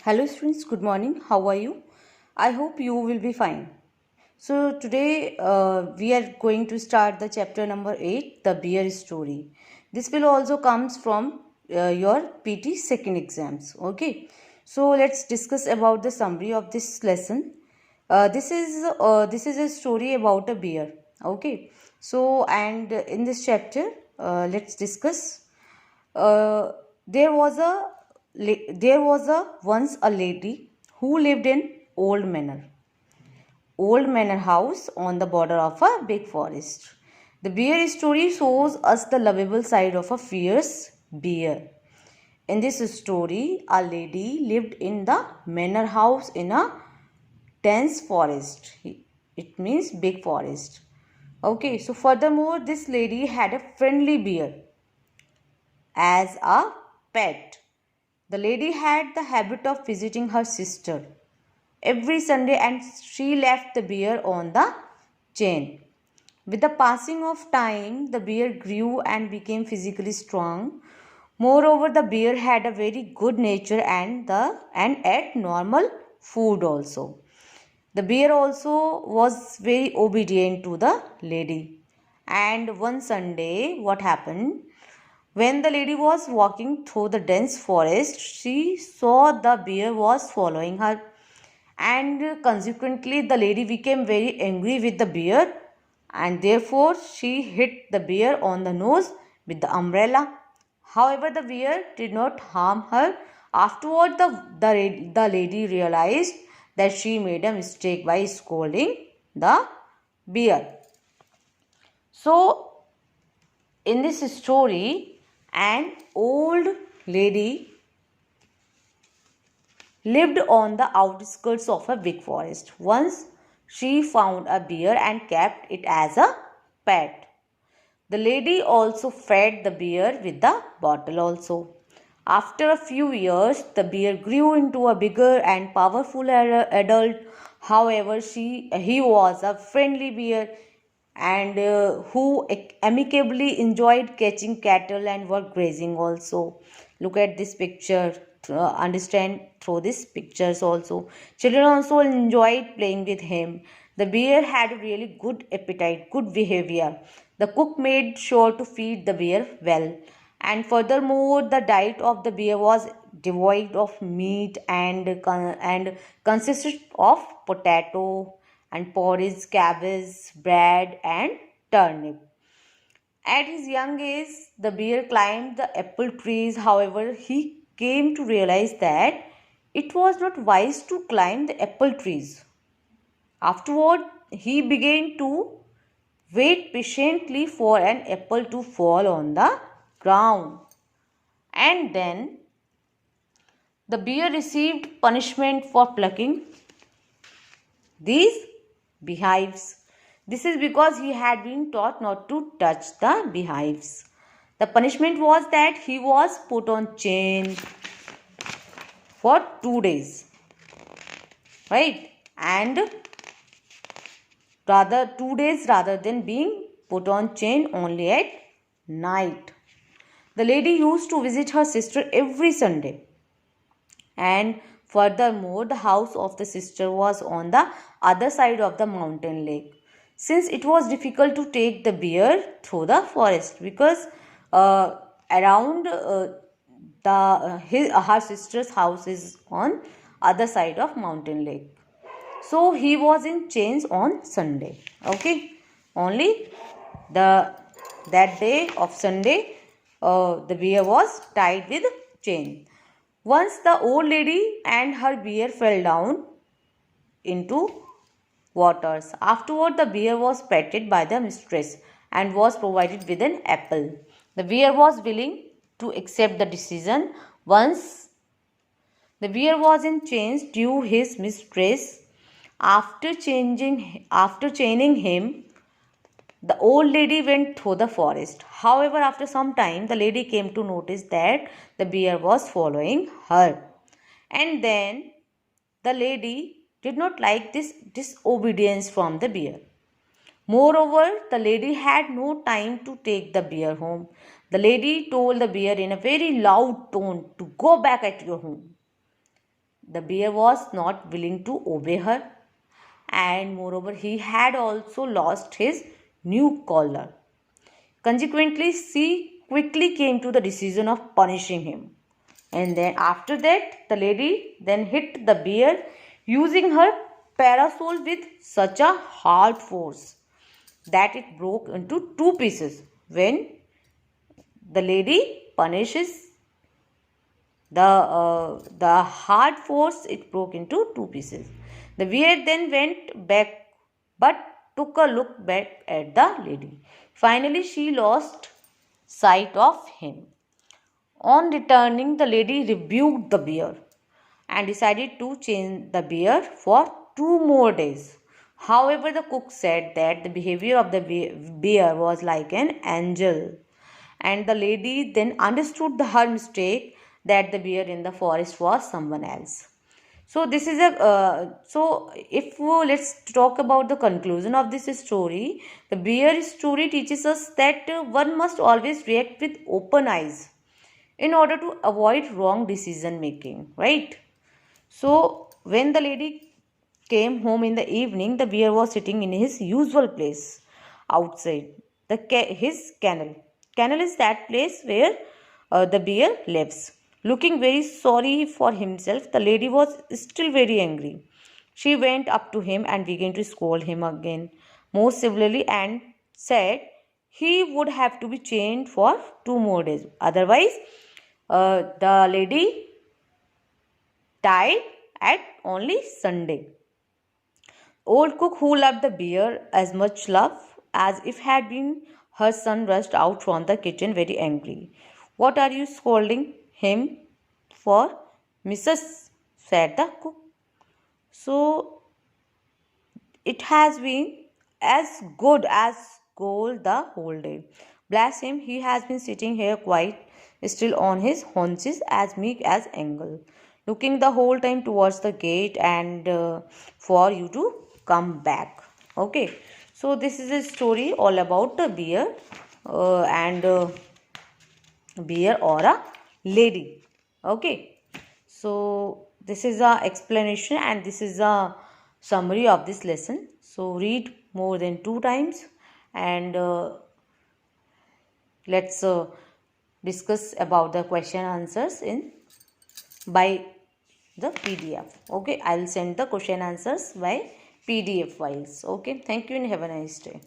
Hello students, good morning. How are you? I hope you will be fine. So today we are going to start the chapter number 8, the bear story. This will also comes from your PT second exams. Okay. So let's discuss about the summary of this lesson. This is a story about a bear. Okay. So and in this chapter, let's discuss uh, there was a there was a once a lady who lived in old manor house on the border of a big forest. The bear story shows us the lovable side of a fierce bear. In this story, a lady lived in the manor house in a dense forest. It means big forest. Okay, so furthermore, this lady had a friendly bear as a pet. The lady had the habit of visiting her sister every Sunday and she left the bear on the chain. With the passing of time, the bear grew and became physically strong. Moreover, the bear had a very good nature and ate normal food also. The bear also was very obedient to the lady. And one Sunday, what happened? When the lady was walking through the dense forest, she saw the bear was following her, and consequently, the lady became very angry with the bear, and therefore she hit the bear on the nose with the umbrella. However, the bear did not harm her. Afterward, the lady realized that she made a mistake by scolding the bear. So, in this story, an old lady lived on the outskirts of a big forest. Once she found a bear and kept it as a pet. The lady also fed the bear with the bottle also. After a few years, the bear grew into a bigger and powerful adult. However, he was a friendly bear and who amicably enjoyed catching cattle and were grazing also. Look at this picture, understand through these pictures also. Children also enjoyed playing with him. The bear had a really good appetite, good behavior. The cook made sure to feed the bear well, and furthermore the diet of the bear was devoid of meat and consisted of potato and porridge, cabbage, bread, and turnip. At his young age, the bear climbed the apple trees. However, he came to realize that it was not wise to climb the apple trees. Afterward, he began to wait patiently for an apple to fall on the ground. And then the bear received punishment for plucking these beehives. This is because he had been taught not to touch the beehives. The punishment was that he was put on chain for 2 days, right? And rather 2 days rather than being put on chain only at night. The lady used to visit her sister every Sunday. And furthermore, the house of the sister was on the other side of the mountain lake. Since it was difficult to take the bear through the forest because around her sister's house is on other side of mountain lake. So he was in chains on Sunday. Okay, only the that day of Sunday, the bear was tied with chain. Once the old lady and her bear fell down into waters. Afterward, the bear was petted by the mistress and was provided with an apple. The bear was willing to accept the decision. Once the bear was in chains due his mistress. After chaining him, the old lady went through the forest. However, after some time, the lady came to notice that the bear was following her. And then the lady did not like this disobedience from the bear. Moreover, the lady had no time to take the bear home. The lady told the bear in a very loud tone to go back at your home. the bear was not willing to obey her, and moreover, he had also lost his new collar. Consequently, she quickly came to the decision of punishing him. And then after that, the lady then hit the bear using her parasol with such a hard force that it broke into two pieces. When the lady punishes the hard force, it broke into two pieces. The bear then went back but took a look back at the lady. Finally, she lost sight of him. On returning, the lady rebuked the bear and decided to chain the bear for 2 more days. However, the cook said that the behavior of the bear was like an angel, and the lady then understood her mistake, that the bear in the forest was someone else. So this is a if let's talk about the conclusion of this story. The bear story teaches us that one must always react with open eyes in order to avoid wrong decision making, right? So when the lady came home in the evening, the bear was sitting in his usual place outside his kennel. Kennel is that place where the bear lives. Looking very sorry for himself, the lady was still very angry. She went up to him and began to scold him again, more severely, and said he would have to be chained for 2 more days. Otherwise, the lady died at only Sunday. Old cook, who loved the bear as much love as if had been her son, rushed out from the kitchen very angry. "What are you scolding him for, Mrs.?" said the cook. So it has been as good as gold the whole day. Bless him, he has been sitting here quite still on his haunches, as meek as angle, looking the whole time towards the gate and for you to come back. Okay, so this is a story all about the bear and bear or a lady. Okay, so this is a explanation and this is a summary of this lesson. So read more than 2 times and let's discuss about the question answers in by the PDF. Okay, I'll send the question answers by PDF files. Okay, thank you and have a nice day.